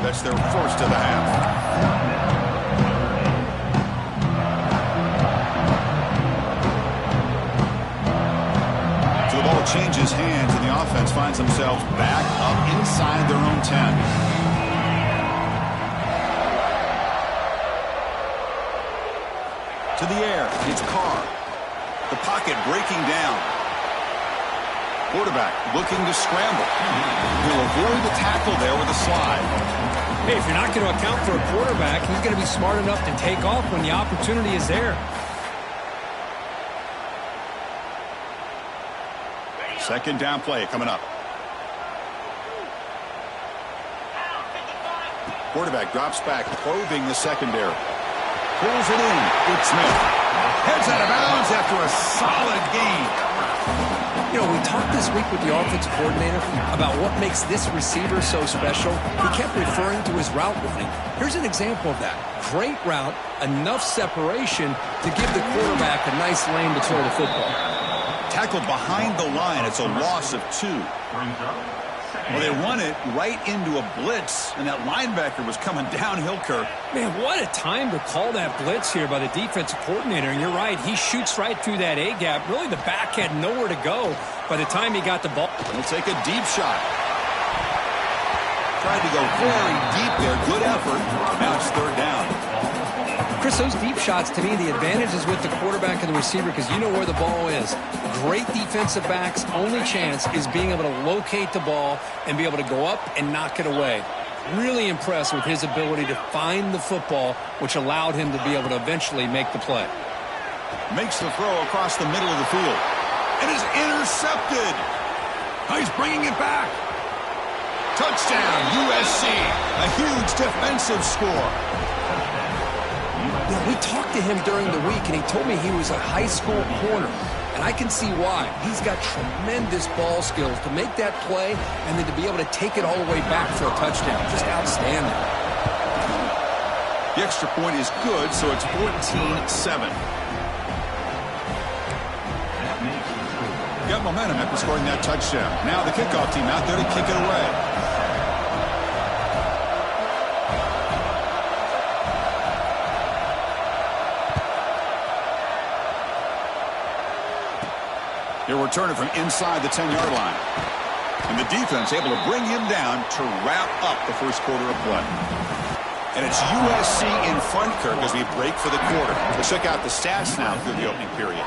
That's their first of the half. So the ball changes hands, and the offense finds themselves back up inside their own 10. To the air, it's Carr. The pocket breaking down. Quarterback looking to scramble. He'll avoid the tackle there with a slide. Hey, if you're not going to account for a quarterback, he's going to be smart enough to take off when the opportunity is there. Second down play coming up. Quarterback drops back, probing the secondary. Pulls it in. It's Smith. Heads out of bounds after a solid gain. You know, we talked this week with the offensive coordinator about what makes this receiver so special. He kept referring to his route running. Here's an example of that. Great route, enough separation to give the quarterback a nice lane to throw the football. Tackled behind the line. It's a loss of 2. Well, they run it right into a blitz, and that linebacker was coming downhill, Kirk. Man, what a time to call that blitz here by the defensive coordinator. And you're right, he shoots right through that A-gap. Really, the back had nowhere to go by the time he got the ball. He'll take a deep shot. Tried to go very deep there. Good effort. Now it's third down. Chris, those deep shots, to me, the advantage is with the quarterback and the receiver because you know where the ball is. Great defensive backs' only chance is being able to locate the ball and be able to go up and knock it away. Really impressed with his ability to find the football, which allowed him to be able to eventually make the play. Makes the throw across the middle of the field. It is intercepted. Oh, he's bringing it back. Touchdown, USC. A huge defensive score. You know, we talked to him during the week, and he told me he was a high school corner. And I can see why. He's got tremendous ball skills to make that play and then to be able to take it all the way back for a touchdown. Just outstanding. The extra point is good, so it's 14-7. Got momentum after scoring that touchdown. Now the kickoff team out there to kick it away. He'll return it from inside the 10-yard line. And the defense able to bring him down to wrap up the first quarter of play. And it's USC in front, Kirk, as we break for the quarter. Let's check out the stats now through the opening period.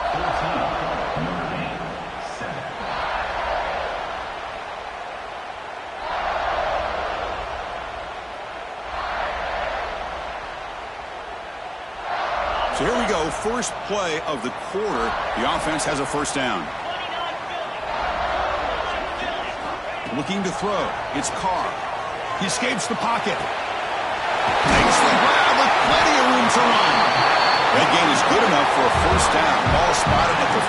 So here we go, first play of the quarter. The offense has a first down. Looking to throw. It's Carr. He escapes the pocket. Makes the grab with plenty of room to run. That gain is good enough for a first down. Ball spotted at the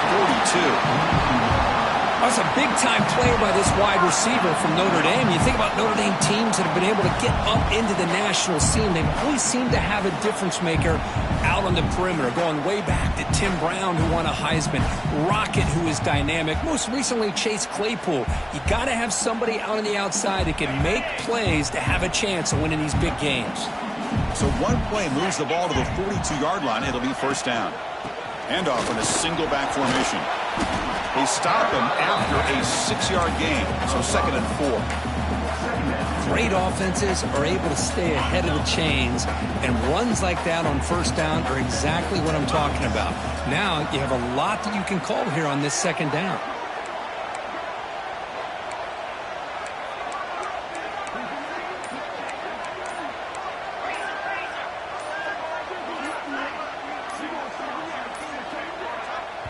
42. That's a big-time player by this wide receiver from Notre Dame. You think about Notre Dame teams that have been able to get up into the national scene. They always seem to have a difference maker out on the perimeter, going way back to Tim Brown, who won a Heisman, Rocket, who is dynamic, most recently Chase Claypool. You got to have somebody out on the outside that can make plays to have a chance of winning these big games. So one play moves the ball to the 42-yard line. It'll be first down. Handoff in a single back formation. They stop him after a 6-yard gain, so second and 4. Great offenses are able to stay ahead of the chains, and runs like that on first down are exactly what I'm talking about. Now you have a lot that you can call here on this second down.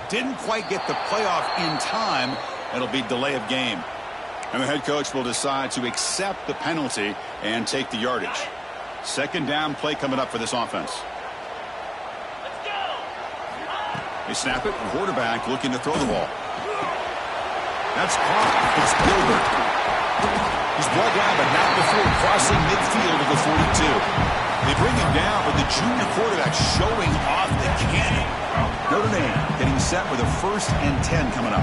Didn't quite get the playoff in time. It'll be delay of game. And the head coach will decide to accept the penalty and take the yardage. Second down play coming up for this offense. They snap it. Quarterback looking to throw the ball. That's caught. It's Gilbert. He's brought down, but not before crossing midfield of the 42. They bring him down, but the junior quarterback showing off the cannon. Notre Dame getting set with a 1st and 10 coming up.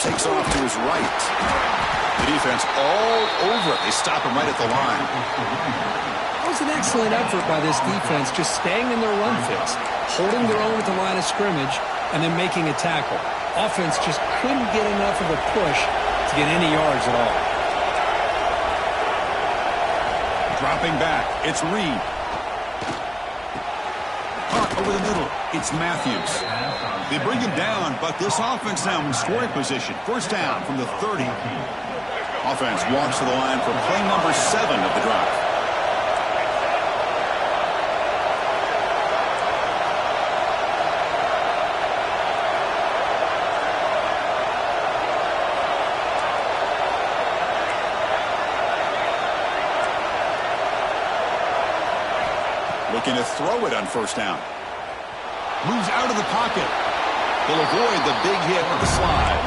takes off to his right. The defense all over it. They stop him right at the line. It was an excellent effort by this defense, just staying in their run fits, holding their own at the line of scrimmage, and then making a tackle. Offense just couldn't get enough of a push to get any yards at all. Dropping back, it's Reed. Caught over the middle, it's Matthews. They bring him down, but this offense now in scoring position. First down from the 30. Offense walks to the line for play number 7 of the drive. Looking to throw it on first down. Moves out of the pocket. He'll avoid the big hit with the slide.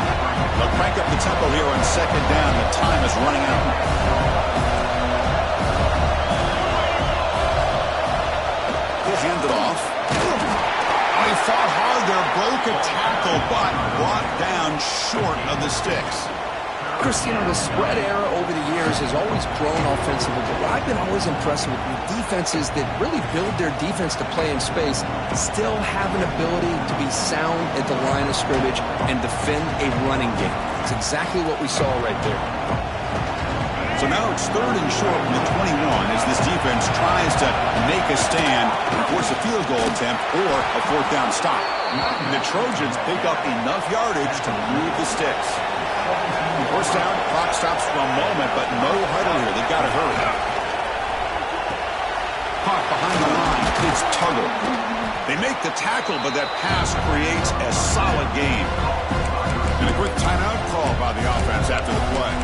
They'll crank up the tempo here on second down. The time is running out. He'll hand it off. Oh, he fought hard there. Broke a tackle, but brought down short of the sticks. Chris, you know, the spread era over the years has always grown offensively, but what I've been always impressed with defenses that really build their defense to play in space still have an ability to be sound at the line of scrimmage and defend a running game. It's exactly what we saw right there. So now it's 3rd and short from the 21 as this defense tries to make a stand and force a field goal attempt or a 4th down stop. The Trojans pick up enough yardage to move the sticks. First down, clock stops for a moment, but no huddle here. They've got to hurry. Caught behind the line. It's Tuggle. They make the tackle, but that pass creates a solid gain. And a quick timeout call by the offense after the play.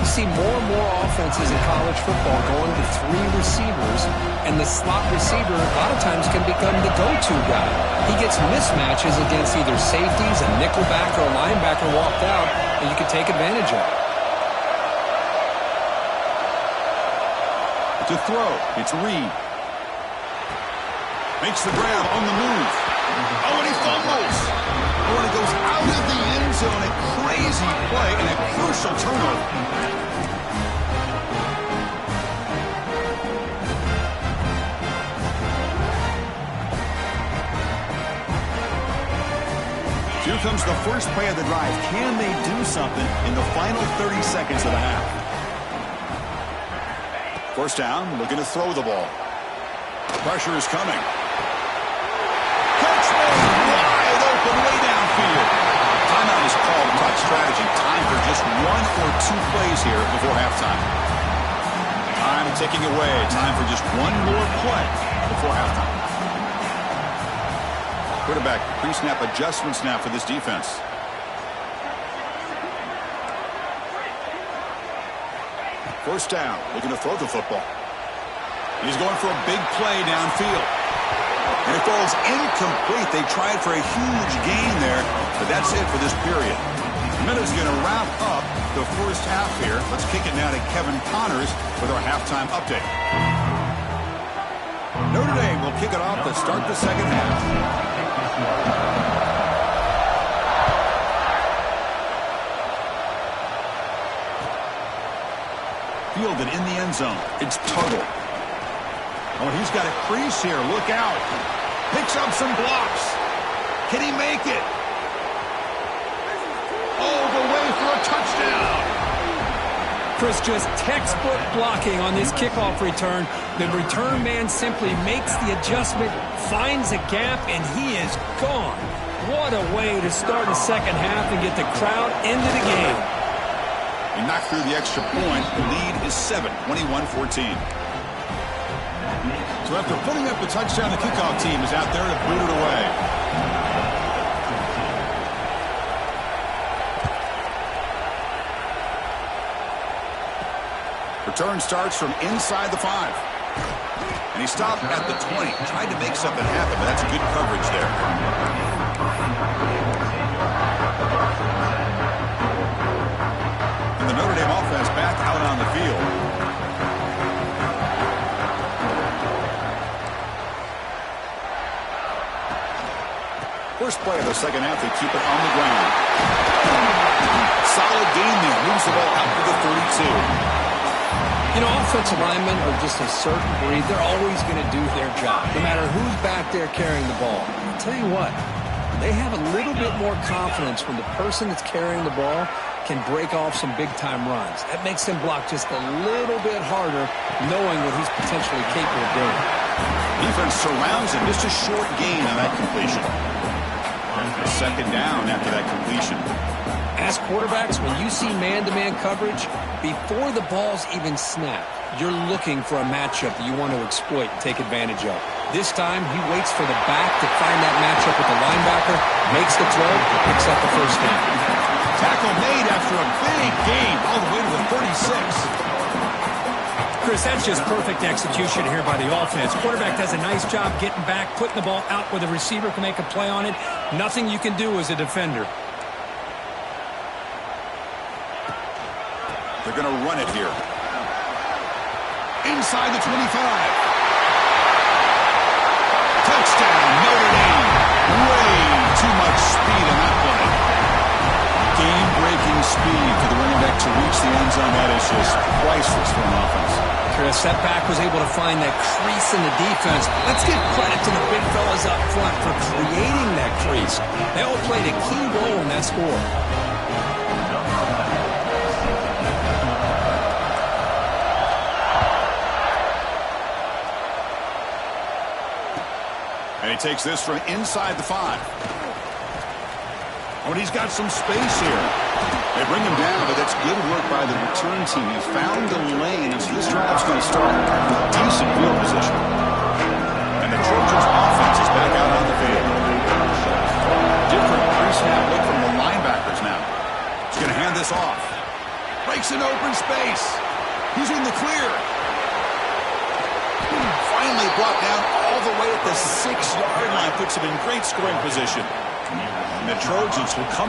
You see more and more offenses in college football going to 3 receivers, and the slot receiver a lot of times can become the go-to guy. He gets mismatches against either safeties, a nickelback, or a linebacker walked out, and you can take advantage of it. To throw, it's Reed. Makes the grab on the move. Oh, and he fumbles. Oh, and it goes out of the end zone. A crazy play and a crucial turnover. Here comes the first play of the drive. Can they do something in the final 30 seconds of the half? First down, looking to throw the ball. Pressure is coming. Catch made wide open way downfield. Timeout is called to talk strategy. Time for just 1 or 2 plays here before halftime. Time ticking away. Time for just 1 more play before halftime. Quarterback pre-snap adjustment snap for this defense. First down, looking to throw the football. He's going for a big play downfield. And it falls incomplete. They tried for a huge gain there, but that's it for this period. Minute's going to wrap up the first half here. Let's kick it now to Kevin Connors with our halftime update. Notre Dame will kick it off to start the second half. Fielded in the end zone. It's Tuggle. Oh, he's got a crease here. Look out. Picks up some blocks. Can he make it? All the way for a touchdown. Chris, just textbook blocking on this kickoff return. The return man simply makes the adjustment, finds a gap, and he is gone. What a way to start the second half and get the crowd into the game. He knocked through the extra point. The lead is 7, 21-14. So after putting up the touchdown, the kickoff team is out there to boot it away. Return starts from inside the 5. And he stopped at the 20. Tried to make something happen, but that's a good coverage there. And the Notre Dame offense back out on the field. First play of the second half, they keep it on the ground. solid gain there. Moves the ball out to the 32. You know, offensive linemen are just a certain breed. They're always going to do their job, no matter who's back there carrying the ball. I'll tell you what, they have a little bit more confidence when the person that's carrying the ball can break off some big-time runs. That makes them block just a little bit harder, knowing what he's potentially capable of doing. Defense surrounds him. Just a short gain on that completion. A second down after that completion. As quarterbacks, when you see man-to-man coverage, before the ball's even snapped, you're looking for a matchup that you want to exploit and take advantage of. This time, he waits for the back to find that matchup with the linebacker, makes the throw, picks up the first down. Tackle made after a big gain all the way to the 36. Chris, that's just perfect execution here by the offense. Quarterback does a nice job getting back, putting the ball out where the receiver can make a play on it. Nothing you can do as a defender. They're going to run it here. Inside the 25. Touchdown, Notre Dame. Way too much speed on that play. Game-breaking speed for the running back to reach the end zone. That is just priceless for an offense. Chris, that back was able to find that crease in the defense. Let's give credit to the big fellas up front for creating that crease. They all played a key role in that score. And he takes this from inside the 5. Oh, and he's got some space here. They bring him down, but that's good work by the return team. He found the lane, and so this drive's going to start with decent field position. And the Trojans' offense is back out on the field. Different pre-snap look from the linebackers now. He's going to hand this off. Breaks an open space. He's in the clear. Finally brought down all the way at the 6-yard line. Puts him in great scoring position. And the Trojans will come to